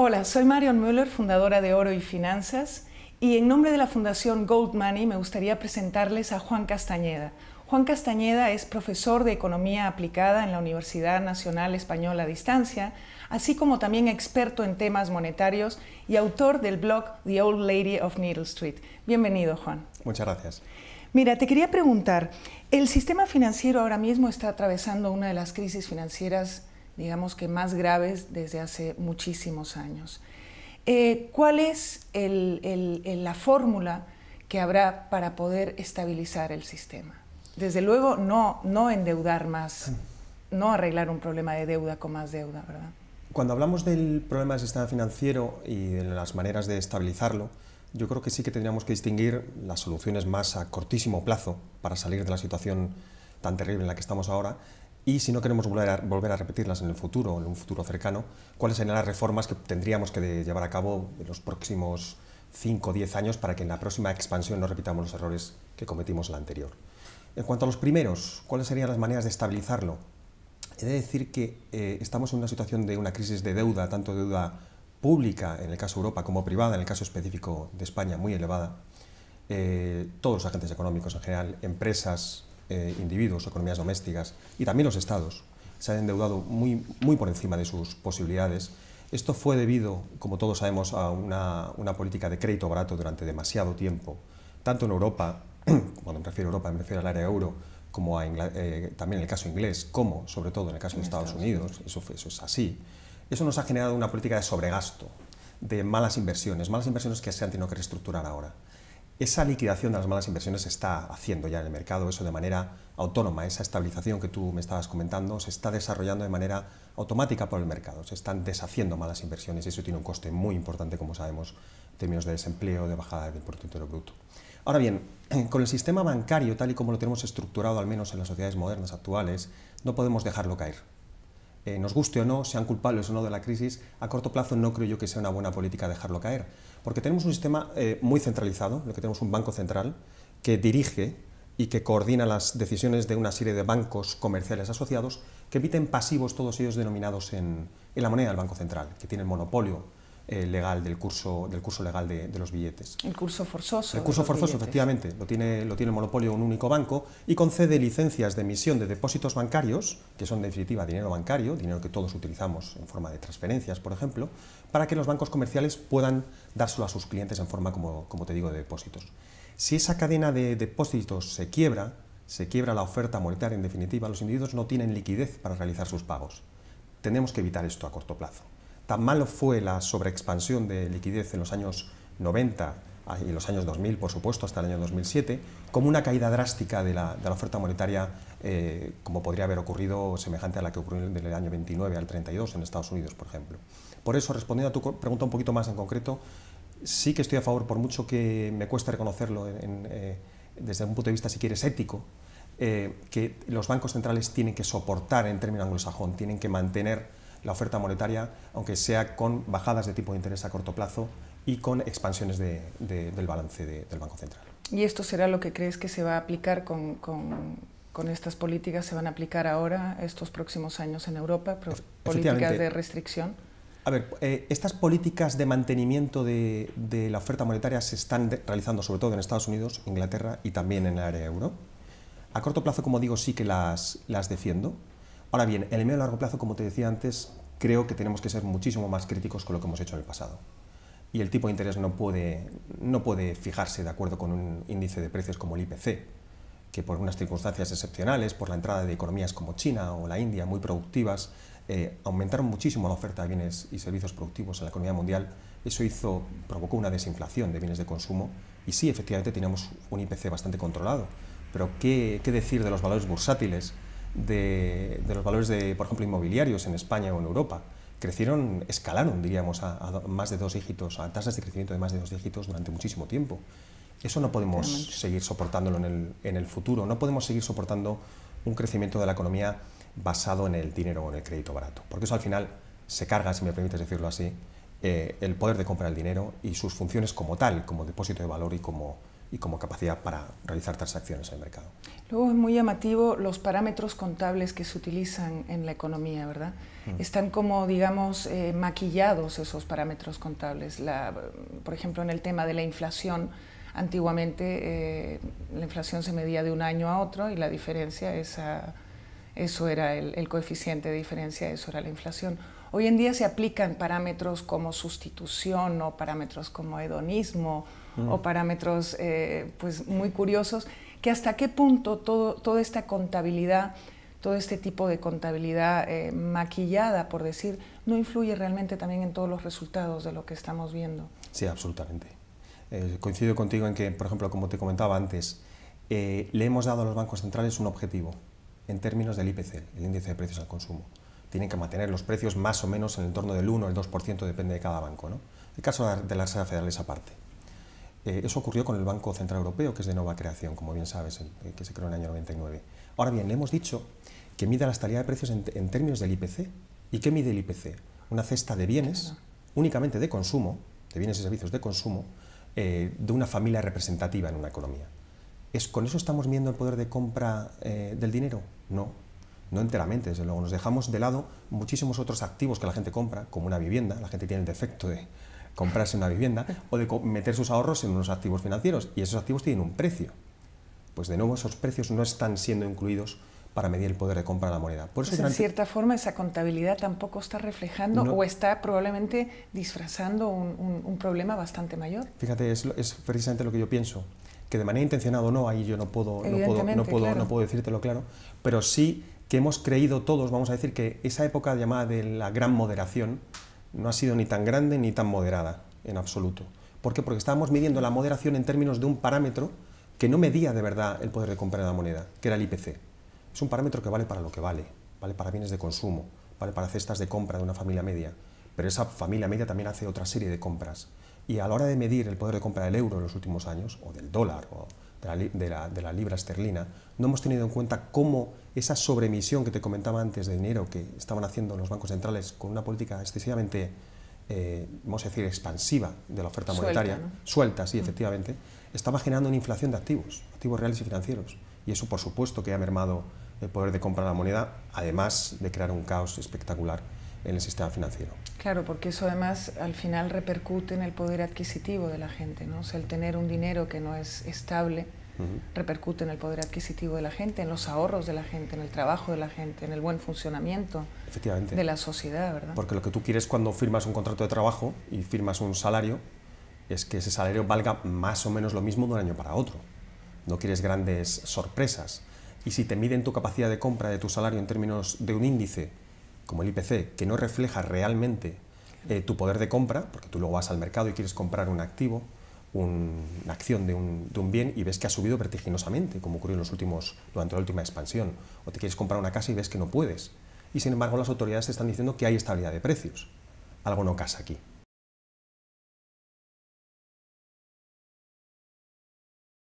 Hola, soy Marion Müller, fundadora de Oro y Finanzas, y en nombre de la Fundación Gold Money me gustaría presentarles a Juan Castañeda. Juan Castañeda es profesor de Economía Aplicada en la Universidad Nacional Española a Distancia, así como también experto en temas monetarios y autor del blog The Old Lady of Needle Street. Bienvenido, Juan. Muchas gracias. Mira, te quería preguntar, el sistema financiero ahora mismo está atravesando una de las crisis financieras, digamos que más graves desde hace muchísimos años. ¿Cuál es la fórmula que habrá para poder estabilizar el sistema? Desde luego, no endeudar más, no arreglar un problema de deuda con más deuda, ¿verdad? Cuando hablamos del problema del sistema financiero y de las maneras de estabilizarlo, yo creo que sí que tendríamos que distinguir las soluciones más a cortísimo plazo para salir de la situación tan terrible en la que estamos ahora, y si no queremos volver a repetirlas en el futuro, en un futuro cercano, cuáles serían las reformas que tendríamos que llevar a cabo en los próximos 5 o 10 años para que en la próxima expansión no repitamos los errores que cometimos en la anterior. En cuanto a los primeros, ¿cuáles serían las maneras de estabilizarlo? He de decir que estamos en una situación de una crisis de deuda, tanto deuda pública, en el caso de Europa, como privada, en el caso específico de España, muy elevada. Todos los agentes económicos en general, empresas, individuos, economías domésticas y también los estados se han endeudado muy por encima de sus posibilidades. Esto fue debido, como todos sabemos, a una política de crédito barato durante demasiado tiempo, tanto en Europa, cuando me refiero a Europa me refiero al área euro, como también en el caso inglés, como sobre todo en el caso de Estados Unidos, eso es así. Eso nos ha generado una política de sobregasto, de malas inversiones que se han tenido que reestructurar ahora. Esa liquidación de las malas inversiones se está haciendo ya en el mercado, eso de manera autónoma, esa estabilización que tú me estabas comentando se está desarrollando de manera automática por el mercado, se están deshaciendo malas inversiones y eso tiene un coste muy importante, como sabemos, en términos de desempleo, de bajada del Producto Interior Bruto. Ahora bien, con el sistema bancario, tal y como lo tenemos estructurado, al menos en las sociedades modernas actuales, no podemos dejarlo caer. Nos guste o no, sean culpables o no de la crisis, a corto plazo no creo yo que sea una buena política dejarlo caer, porque tenemos un sistema muy centralizado, lo que tenemos un banco central que dirige y que coordina las decisiones de una serie de bancos comerciales asociados que emiten pasivos, todos ellos denominados en la moneda del Banco Central, que tiene el monopolio legal del curso legal de los billetes. El curso forzoso. El curso forzoso, efectivamente, lo tiene el monopolio un único banco y concede licencias de emisión de depósitos bancarios, que son en definitiva dinero bancario, dinero que todos utilizamos en forma de transferencias, por ejemplo, para que los bancos comerciales puedan dárselo a sus clientes en forma, como te digo, de depósitos. Si esa cadena de depósitos se quiebra la oferta monetaria en definitiva, los individuos no tienen liquidez para realizar sus pagos. Tenemos que evitar esto a corto plazo. Tan malo fue la sobreexpansión de liquidez en los años 90 y en los años 2000, por supuesto, hasta el año 2007, como una caída drástica de la oferta monetaria, como podría haber ocurrido semejante a la que ocurrió del año 29 al 32 en Estados Unidos, por ejemplo. Por eso, respondiendo a tu pregunta un poquito más en concreto, sí que estoy a favor, por mucho que me cueste reconocerlo desde un punto de vista, si quieres, ético, que los bancos centrales tienen que soportar, en términos anglosajón, tienen que mantener la oferta monetaria, aunque sea con bajadas de tipo de interés a corto plazo y con expansiones del balance del Banco Central. ¿Y esto será lo que crees que se va a aplicar con estas políticas? ¿Se van a aplicar ahora, estos próximos años en Europa, políticas de restricción? A ver, estas políticas de mantenimiento de la oferta monetaria se están realizando sobre todo en Estados Unidos, Inglaterra y también en el área euro. A corto plazo, como digo, sí que las defiendo. Ahora bien, en el medio y largo plazo, como te decía antes, creo que tenemos que ser muchísimo más críticos con lo que hemos hecho en el pasado. Y el tipo de interés no puede fijarse de acuerdo con un índice de precios como el IPC, que por unas circunstancias excepcionales, por la entrada de economías como China o la India, muy productivas, aumentaron muchísimo la oferta de bienes y servicios productivos en la economía mundial. Eso provocó una desinflación de bienes de consumo y sí, efectivamente, teníamos un IPC bastante controlado. Pero ¿qué decir de los valores bursátiles? De los valores, por ejemplo, inmobiliarios en España o en Europa? Escalaron, diríamos, a más de 2 dígitos, a tasas de crecimiento de más de 2 dígitos durante muchísimo tiempo. Eso no podemos seguir soportándolo en el futuro, no podemos seguir soportando un crecimiento de la economía basado en el dinero o en el crédito barato, porque eso al final se carga, si me permites decirlo así, el poder de compra del dinero y sus funciones como tal, como depósito de valor y como y como capacidad para realizar transacciones en el mercado. Luego es muy llamativo los parámetros contables que se utilizan en la economía, ¿verdad? Están como, digamos, maquillados esos parámetros contables. Por ejemplo, en el tema de la inflación, antiguamente la inflación se medía de un año a otro y la diferencia, eso era el coeficiente de diferencia, eso era la inflación. Hoy en día se aplican parámetros como sustitución o parámetros como hedonismo o parámetros pues muy curiosos, que hasta qué punto toda esta contabilidad, todo este tipo de contabilidad maquillada, por decir, no influye realmente también en todos los resultados de lo que estamos viendo. Sí, absolutamente. Coincido contigo en que, por ejemplo, como te comentaba antes, le hemos dado a los bancos centrales un objetivo en términos del IPC, el índice de precios al consumo. Tienen que mantener los precios más o menos en el entorno del 1 o el 2%, depende de cada banco, ¿no? El caso de la Reserva Federal es aparte. Eso ocurrió con el Banco Central Europeo, que es de nueva creación, como bien sabes, que se creó en el año 99. Ahora bien, le hemos dicho que mida la estabilidad de precios en términos del IPC. ¿Y qué mide el IPC? Una cesta de bienes, únicamente de consumo, de bienes y servicios de consumo, de una familia representativa en una economía. ¿Con eso estamos viendo el poder de compra del dinero? No enteramente, desde luego. Nos dejamos de lado muchísimos otros activos que la gente compra, como una vivienda. La gente tiene el defecto de comprarse una vivienda o de meter sus ahorros en unos activos financieros, y esos activos tienen un precio. Pues de nuevo esos precios no están siendo incluidos para medir el poder de compra de la moneda. Por eso pues en cierta forma esa contabilidad tampoco está reflejando o está probablemente disfrazando un problema bastante mayor. Fíjate, es precisamente lo que yo pienso, que de manera intencionada o no, ahí yo no puedo decírtelo claro, pero sí que hemos creído todos, vamos a decir, que esa época llamada de la gran moderación no ha sido ni tan grande ni tan moderada, en absoluto. ¿Por qué? Porque estábamos midiendo la moderación en términos de un parámetro que no medía de verdad el poder de compra de la moneda, que era el IPC. Es un parámetro que vale para lo que vale para bienes de consumo, vale para cestas de compra de una familia media, pero esa familia media también hace otra serie de compras. Y a la hora de medir el poder de compra del euro en los últimos años, o del dólar, o de la libra esterlina, no hemos tenido en cuenta cómo esa sobreemisión que te comentaba antes de dinero que estaban haciendo los bancos centrales con una política excesivamente, vamos a decir, expansiva de la oferta monetaria, ¿no? Suelta, sí, efectivamente, estaba generando una inflación de activos reales y financieros. Y eso, por supuesto, que ha mermado el poder de compra de la moneda, además de crear un caos espectacular en el sistema financiero. Claro, porque eso además al final repercute en el poder adquisitivo de la gente, ¿no? O sea, el tener un dinero que no es estable repercute en el poder adquisitivo de la gente, en los ahorros de la gente, en el trabajo de la gente, en el buen funcionamiento de la sociedad, ¿verdad? Porque lo que tú quieres cuando firmas un contrato de trabajo y firmas un salario es que ese salario valga más o menos lo mismo de un año para otro. No quieres grandes sorpresas. Y si te miden tu capacidad de compra de tu salario en términos de un índice como el IPC, que no refleja realmente tu poder de compra, porque tú luego vas al mercado y quieres comprar un activo, una acción de un bien y ves que ha subido vertiginosamente, como ocurrió durante la última expansión, o te quieres comprar una casa y ves que no puedes. Y sin embargo las autoridades te están diciendo que hay estabilidad de precios. Algo no casa aquí.